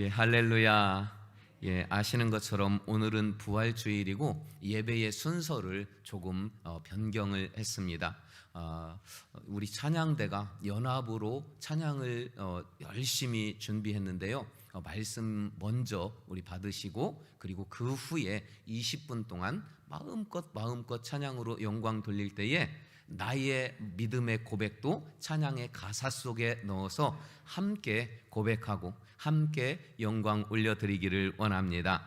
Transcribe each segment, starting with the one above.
할렐루야. 아시는 것처럼 오늘은 부활주일이고 예배의 순서를 조금 변경을 했습니다. 우리 찬양대가 연합으로 찬양을 열심히 준비했는데요. 말씀 먼저 우리 받으시고, 그리고 그 후에 20분 동안 마음껏 찬양으로 영광 돌릴 때에 나의 믿음의 고백도 찬양의 가사 속에 넣어서 함께 고백하고 함께 영광 올려드리기를 원합니다.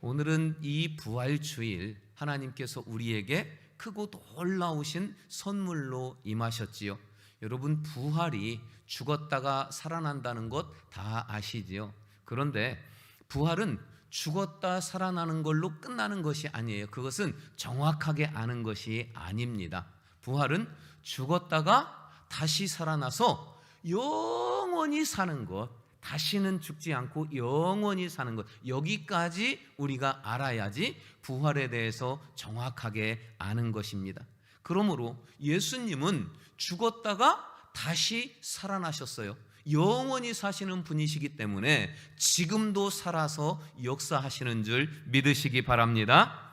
오늘은 이 부활주일 하나님께서 우리에게 크고 놀라우신 선물로 임하셨지요. 여러분, 부활이 죽었다가 살아난다는 것 다 아시지요? 그런데 부활은 죽었다 살아나는 걸로 끝나는 것이 아니에요. 그것은 정확하게 아는 것이 아닙니다. 부활은 죽었다가 다시 살아나서 영원히 사는 것, 다시는 죽지 않고 영원히 사는 것, 여기까지 우리가 알아야지 부활에 대해서 정확하게 아는 것입니다. 그러므로 예수님은 죽었다가 다시 살아나셨어요. 영원히 사시는 분이시기 때문에 지금도 살아서 역사하시는 줄 믿으시기 바랍니다.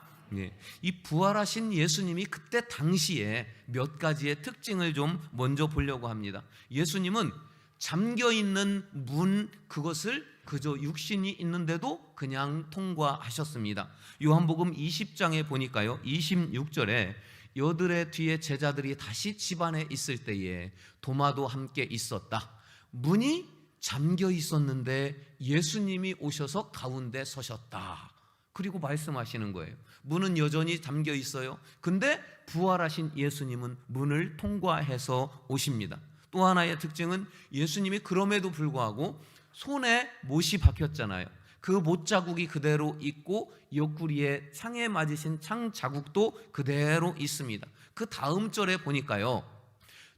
이 부활하신 예수님이 그때 당시에 몇 가지의 특징을 좀 먼저 보려고 합니다. 예수님은 잠겨있는 문, 그것을 그저 육신이 있는데도 그냥 통과하셨습니다. 요한복음 20장에 보니까요, 26절에 여들의 뒤에 제자들이 다시 집안에 있을 때에 도마도 함께 있었다. 문이 잠겨 있었는데 예수님이 오셔서 가운데 서셨다. 그리고 말씀하시는 거예요. 문은 여전히 잠겨 있어요. 근데 부활하신 예수님은 문을 통과해서 오십니다. 또 하나의 특징은 예수님이 그럼에도 불구하고 손에 못이 박혔잖아요. 그 못 자국이 그대로 있고 옆구리에 창에 맞으신 창 자국도 그대로 있습니다. 그 다음 절에 보니까요,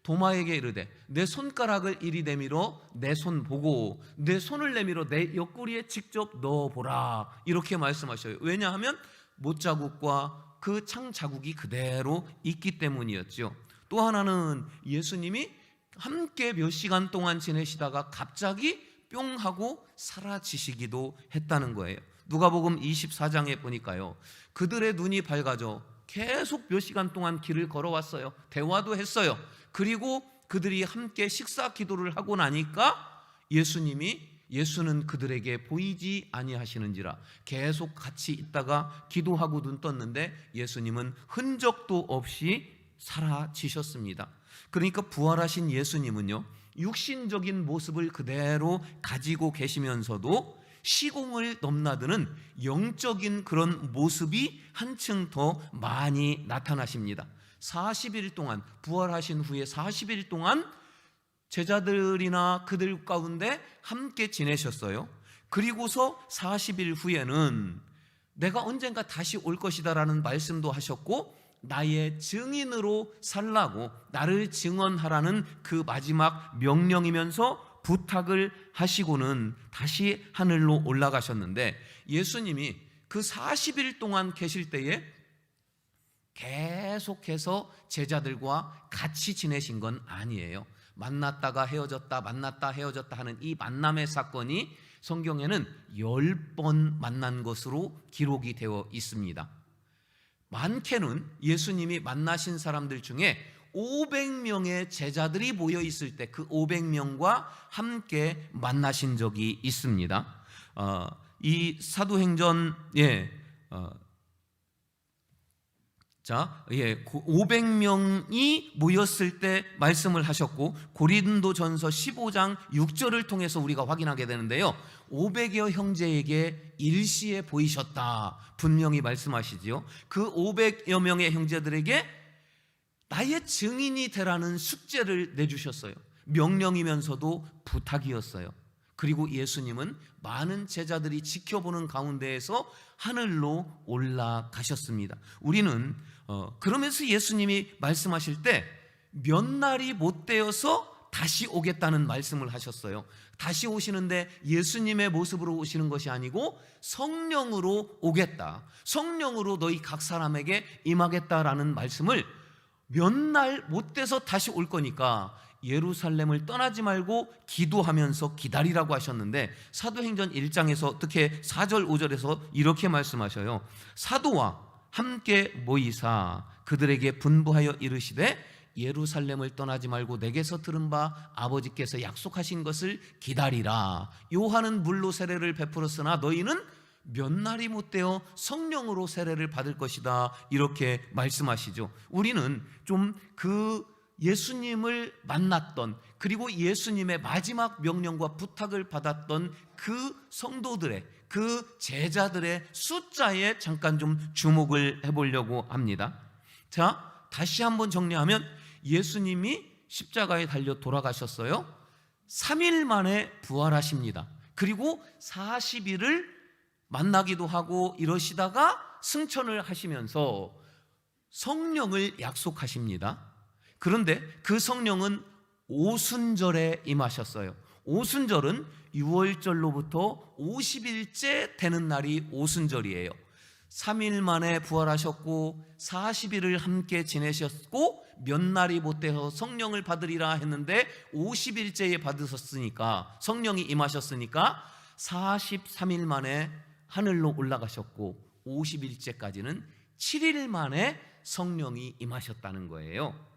도마에게 이르되 내 손가락을 이리 내밀어 내 손 보고 내 손을 내밀어 내 옆구리에 직접 넣어보라, 이렇게 말씀하셔요. 왜냐하면 못자국과 그 창 자국이 그대로 있기 때문이었죠. 또 하나는 예수님이 함께 몇 시간 동안 지내시다가 갑자기 뿅 하고 사라지시기도 했다는 거예요. 누가복음 24장에 보니까요, 그들의 눈이 밝아져 계속 몇 시간 동안 길을 걸어왔어요. 대화도 했어요. 그리고 그들이 함께 식사 기도를 하고 나니까 예수는 그들에게 보이지 아니하시는지라 계속 같이 있다가 기도하고 눈 떴는데 예수님은 흔적도 없이 사라지셨습니다. 그러니까 부활하신 예수님은요, 육신적인 모습을 그대로 가지고 계시면서도 시공을 넘나드는 영적인 그런 모습이 한층 더 많이 나타나십니다. 40일 동안, 부활하신 후에 40일 동안 제자들이나 그들 가운데 함께 지내셨어요. 그리고서 40일 후에는 내가 언젠가 다시 올 것이다 라는 말씀도 하셨고, 나의 증인으로 살라고 나를 증언하라는 그 마지막 명령이면서 부탁을 하시고는 다시 하늘로 올라가셨는데, 예수님이 그 40일 동안 계실 때에 계속해서 제자들과 같이 지내신 건 아니에요. 만났다가 헤어졌다, 만났다 헤어졌다 하는 이 만남의 사건이 성경에는 10번 만난 것으로 기록이 되어 있습니다. 많게는 예수님이 만나신 사람들 중에 500명의 제자들이 모여 있을 때 그 500명과 함께 만나신 적이 있습니다. 이 사도행전 500명이 모였을 때 말씀을 하셨고, 고린도전서 15장 6절을 통해서 우리가 확인하게 되는데요, 500여 형제에게 일시에 보이셨다 분명히 말씀하시지요. 그 500여 명의 형제들에게 나의 증인이 되라는 숙제를 내주셨어요. 명령이면서도 부탁이었어요. 그리고 예수님은 많은 제자들이 지켜보는 가운데에서 하늘로 올라가셨습니다. 우리는 그러면서 예수님이 말씀하실 때 몇 날이 못 되어서 다시 오겠다는 말씀을 하셨어요. 다시 오시는데 예수님의 모습으로 오시는 것이 아니고 성령으로 오겠다, 성령으로 너희 각 사람에게 임하겠다라는 말씀을 몇 날 못 돼서 다시 올 거니까 예루살렘을 떠나지 말고 기도하면서 기다리라고 하셨는데 사도행전 1장에서 어떻게 4절 5절에서 이렇게 말씀하셔요. 사도와 함께 모이사 그들에게 분부하여 이르시되 예루살렘을 떠나지 말고 내게서 들은 바 아버지께서 약속하신 것을 기다리라. 요한은 물로 세례를 베풀었으나 너희는 몇 날이 못되어 성령으로 세례를 받을 것이다. 이렇게 말씀하시죠. 우리는 좀 그 예수님을 만났던, 그리고 예수님의 마지막 명령과 부탁을 받았던 그 성도들의, 그 제자들의 숫자에 잠깐 좀 주목을 해보려고 합니다. 자, 다시 한번 정리하면 예수님이 십자가에 달려 돌아가셨어요. 3일 만에 부활하십니다. 그리고 40일을 만나기도 하고 이러시다가 승천을 하시면서 성령을 약속하십니다. 그런데 그 성령은 오순절에 임하셨어요. 오순절은 유월절로부터 50일째 되는 날이 오순절이에요. 3일 만에 부활하셨고 40일을 함께 지내셨고 몇 날이 못돼서 성령을 받으리라 했는데 50일째에 받으셨으니까, 성령이 임하셨으니까 43일 만에 하늘로 올라가셨고 50일째까지는 7일 만에 성령이 임하셨다는 거예요.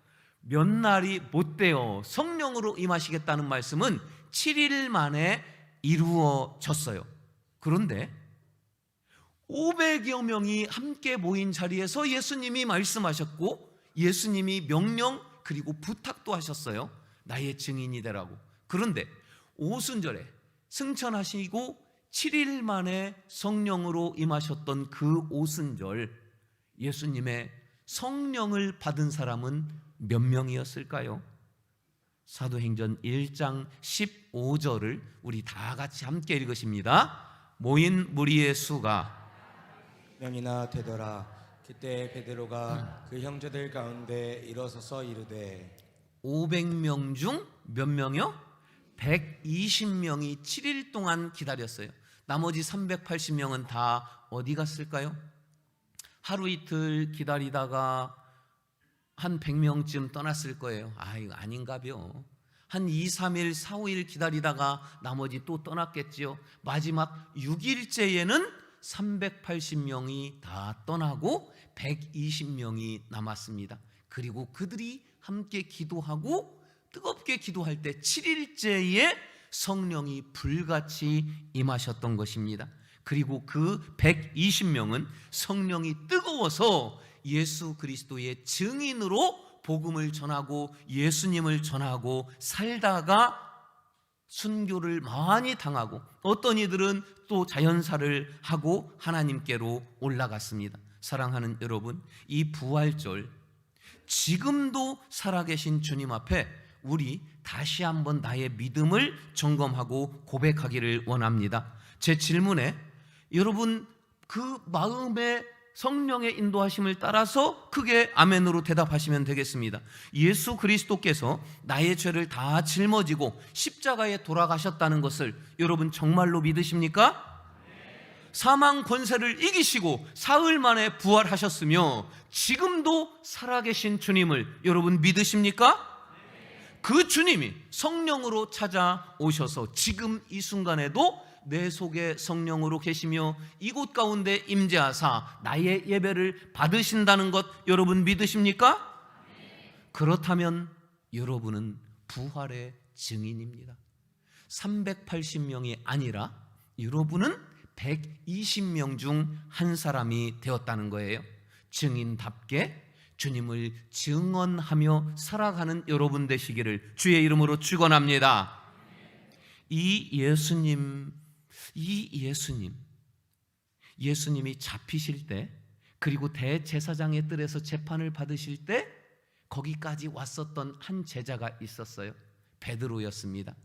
몇 날이 못되어 성령으로 임하시겠다는 말씀은 7일 만에 이루어졌어요. 그런데 500여 명이 함께 모인 자리에서 예수님이 말씀하셨고 예수님이 명령 그리고 부탁도 하셨어요. 나의 증인이 되라고. 그런데 오순절에 승천하시고 7일 만에 성령으로 임하셨던 그 오순절, 예수님의 성령을 받은 사람은 몇 명이었을까요? 사도행전 1장 15절을 우리 다 같이 함께 읽으십니다. 모인 무리의 수가 명이나 되더라. 그때 베드로가 그 형제들 가운데 일어서서 이르되 500명 중 몇 명이요? 120명이 7일 동안 기다렸어요. 나머지 380명은 다 어디 갔을까요? 하루 이틀 기다리다가 한 100명쯤 떠났을 거예요. 이거 아닌가벼. 한 2, 3일, 4, 5일 기다리다가 나머지 또 떠났겠지요. 마지막 6일째에는 380명이 다 떠나고 120명이 남았습니다. 그리고 그들이 함께 기도하고 뜨겁게 기도할 때 7일째에 성령이 불같이 임하셨던 것입니다. 그리고 그 120명은 성령이 뜨거워서 예수 그리스도의 증인으로 복음을 전하고 예수님을 전하고 살다가 순교를 많이 당하고 어떤 이들은 또 자연사를 하고 하나님께로 올라갔습니다. 사랑하는 여러분, 이 부활절 지금도 살아계신 주님 앞에 우리 다시 한번 나의 믿음을 점검하고 고백하기를 원합니다. 제 질문에 여러분 그 마음의 성령의 인도하심을 따라서 크게 아멘으로 대답하시면 되겠습니다. 예수 그리스도께서 나의 죄를 다 짊어지고 십자가에 돌아가셨다는 것을 여러분 정말로 믿으십니까? 사망 권세를 이기시고 사흘 만에 부활하셨으며 지금도 살아계신 주님을 여러분 믿으십니까? 그 주님이 성령으로 찾아오셔서 지금 이 순간에도 내 속에 성령으로 계시며 이곳 가운데 임재하사 나의 예배를 받으신다는 것 여러분 믿으십니까? 그렇다면 여러분은 부활의 증인입니다. 380명이 아니라 여러분은 120명 중 한 사람이 되었다는 거예요. 증인답게 주님을 증언하며 살아가는 여러분 되시기를 주의 이름으로 축원합니다. 이 예수님이 잡히실 때, 그리고 대제사장의 뜰에서 재판을 받으실 때 거기까지 왔었던 한 제자가 있었어요. 베드로였습니다.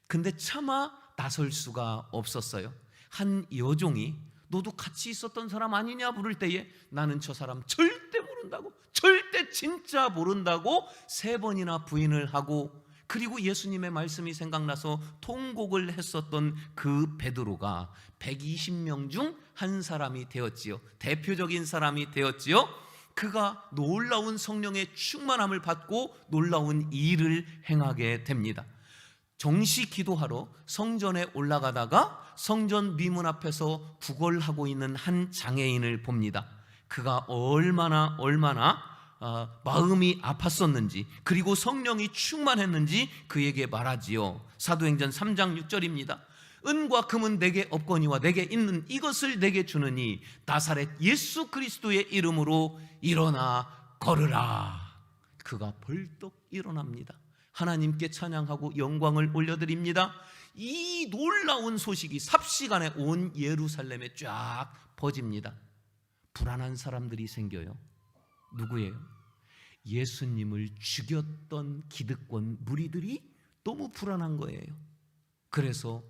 근데 차마 나설 수가 없었어요. 한 여종이 너도 같이 있었던 사람 아니냐 부를 때에 나는 저 사람 절대 모른다고, 절대 진짜 모른다고 3번이나 부인을 하고, 그리고 예수님의 말씀이 생각나서 통곡을 했었던 그 베드로가 120명 중 한 사람이 되었지요. 대표적인 사람이 되었지요. 그가 놀라운 성령의 충만함을 받고 놀라운 일을 행하게 됩니다. 정시 기도하러 성전에 올라가다가 성전 미문 앞에서 구걸하고 있는 한 장애인을 봅니다. 그가 얼마나 마음이 아팠었는지, 그리고 성령이 충만했는지 그에게 말하지요. 사도행전 3장 6절입니다. 은과 금은 내게 없거니와 내게 있는 이것을 내게 주느니 나사렛 예수 그리스도의 이름으로 일어나 걸으라. 그가 벌떡 일어납니다. 하나님께 찬양하고 영광을 올려드립니다. 이 놀라운 소식이 삽시간에 온 예루살렘에 쫙 퍼집니다. 불안한 사람들이 생겨요. 누구예요? 예수님을 죽였던 기득권 무리들이 너무 불안한 거예요. 그래서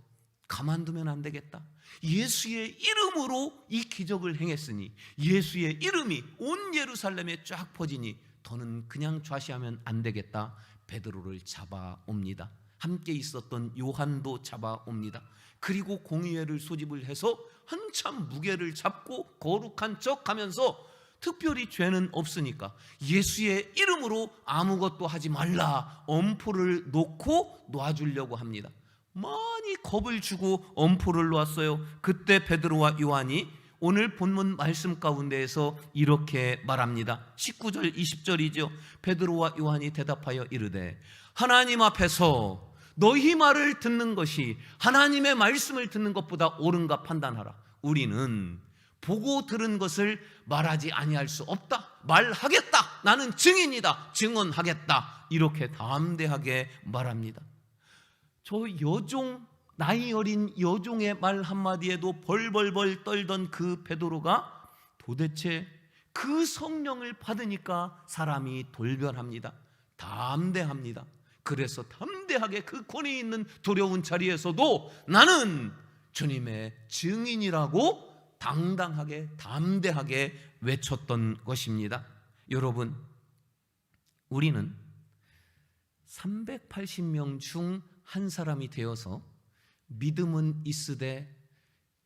가만두면 안 되겠다. 예수의 이름으로 이 기적을 행했으니, 예수의 이름이 온 예루살렘에 쫙 퍼지니 더는 그냥 좌시하면 안 되겠다. 베드로를 잡아옵니다. 함께 있었던 요한도 잡아옵니다. 그리고 공의회를 소집을 해서 한참 무게를 잡고 거룩한 척 하면서, 특별히 죄는 없으니까 예수의 이름으로 아무것도 하지 말라, 엄포를 놓고 놔주려고 합니다. 많이 겁을 주고 엄포를 놓았어요. 그때 베드로와 요한이 오늘 본문 말씀 가운데에서 이렇게 말합니다. 19절 20절이죠. 베드로와 요한이 대답하여 이르되 하나님 앞에서 너희 말을 듣는 것이 하나님의 말씀을 듣는 것보다 옳은가 판단하라. 우리는 보고 들은 것을 말하지 아니할 수 없다. 말하겠다. 나는 증인이다. 증언하겠다. 이렇게 담대하게 말합니다. 저 여종, 나이 어린 여종의 말 한마디에도 벌벌벌 떨던 그 베드로가 도대체 그 성령을 받으니까 사람이 돌변합니다. 담대합니다. 그래서 담대하게 그 권위 있는 두려운 자리에서도 나는 주님의 증인이라고 당당하게 담대하게 외쳤던 것입니다. 여러분, 우리는 380명 중 한 사람이 되어서 믿음은 있으되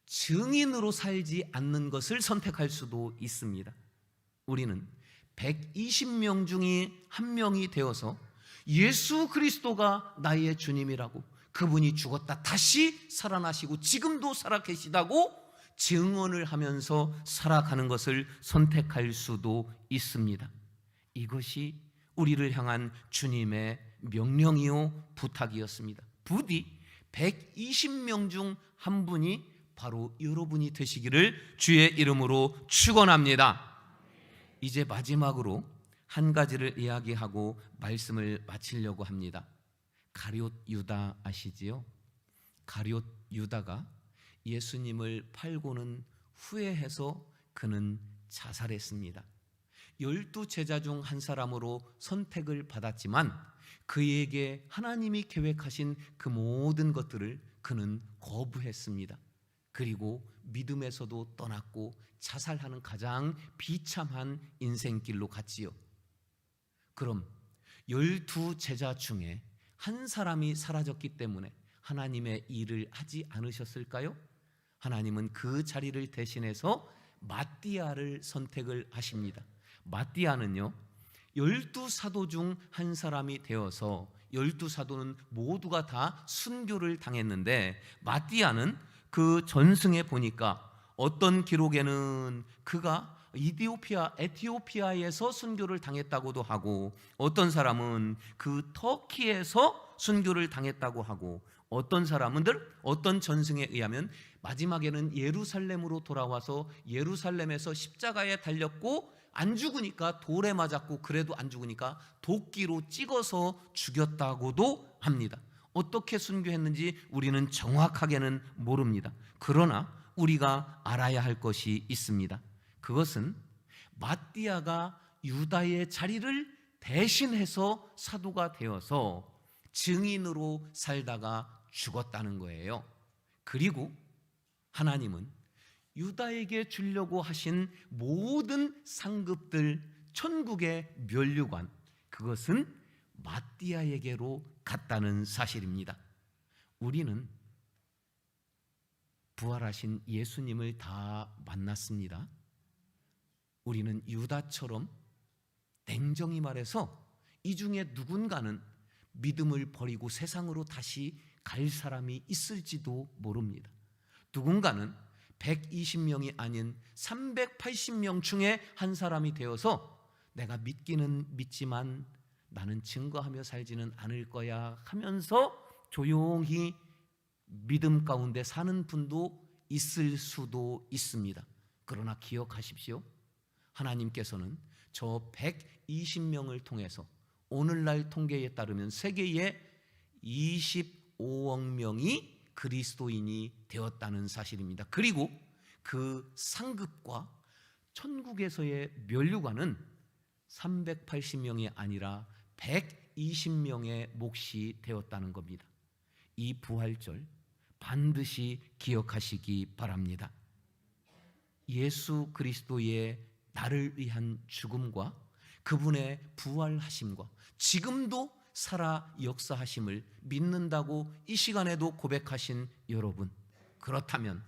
증인으로 살지 않는 것을 선택할 수도 있습니다. 우리는 120명 중에 한 명이 되어서 예수 그리스도가 나의 주님이라고, 그분이 죽었다 다시 살아나시고 지금도 살아계시다고 증언을 하면서 살아가는 것을 선택할 수도 있습니다. 이것이 우리를 향한 주님의 명령이요 부탁이었습니다. 부디 120명 중 한 분이 바로 여러분이 되시기를 주의 이름으로 축원합니다. 이제 마지막으로 한 가지를 이야기하고 말씀을 마치려고 합니다. 가룟 유다 아시지요? 가룟 유다가 예수님을 팔고는 후회해서 그는 자살했습니다. 12제자 중 한 사람으로 선택을 받았지만 그에게 하나님이 계획하신 그 모든 것들을 그는 거부했습니다. 그리고 믿음에서도 떠났고 자살하는 가장 비참한 인생길로 갔지요. 그럼 12제자 중에 한 사람이 사라졌기 때문에 하나님의 일을 하지 않으셨을까요? 하나님은 그 자리를 대신해서 마띠아를 선택을 하십니다. 마띠아는요, 12사도 중 한 사람이 되어서 12사도는 모두가 다 순교를 당했는데 마띠아는 그 전승에 보니까 어떤 기록에는 그가 에티오피아에서 순교를 당했다고도 하고, 어떤 사람은 그 터키에서 순교를 당했다고 하고, 어떤 전승에 의하면 마지막에는 예루살렘으로 돌아와서 예루살렘에서 십자가에 달렸고 안 죽으니까 돌에 맞았고, 그래도 안 죽으니까 도끼로 찍어서 죽였다고도 합니다. 어떻게 순교했는지 우리는 정확하게는 모릅니다. 그러나 우리가 알아야 할 것이 있습니다. 그것은 마띠아가 유다의 자리를 대신해서 사도가 되어서 증인으로 살다가 죽었다는 거예요. 그리고 하나님은 유다에게 주려고 하신 모든 상급들, 천국의 면류관, 그것은 마띠아에게로 갔다는 사실입니다. 우리는 부활하신 예수님을 다 만났습니다. 우리는 유다처럼 냉정히 말해서 이 중에 누군가는 믿음을 버리고 세상으로 다시 갈 사람이 있을지도 모릅니다. 누군가는 120명이 아닌 380명 중에 한 사람이 되어서 내가 믿기는 믿지만 나는 증거하며 살지는 않을 거야 하면서 조용히 믿음 가운데 사는 분도 있을 수도 있습니다. 그러나 기억하십시오. 하나님께서는 저 120명을 통해서 오늘날 통계에 따르면 세계에 25억 명이 그리스도인이 되었다는 사실입니다. 그리고 그 상급과 천국에서의 면류관은 380명이 아니라 120명의 몫이 되었다는 겁니다. 이 부활절 반드시 기억하시기 바랍니다. 예수 그리스도의 나를 위한 죽음과 그분의 부활하심과 지금도 살아 역사하심을 믿는다고 이 시간에도 고백하신 여러분, 그렇다면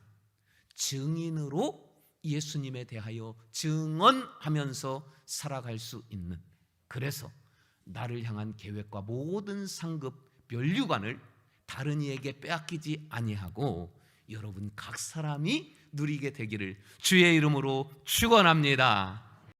증인으로 예수님에 대하여 증언하면서 살아갈 수 있는, 그래서 나를 향한 계획과 모든 상급 면류관을 다른 이에게 빼앗기지 아니하고 여러분 각 사람이 누리게 되기를 주의 이름으로 축원합니다.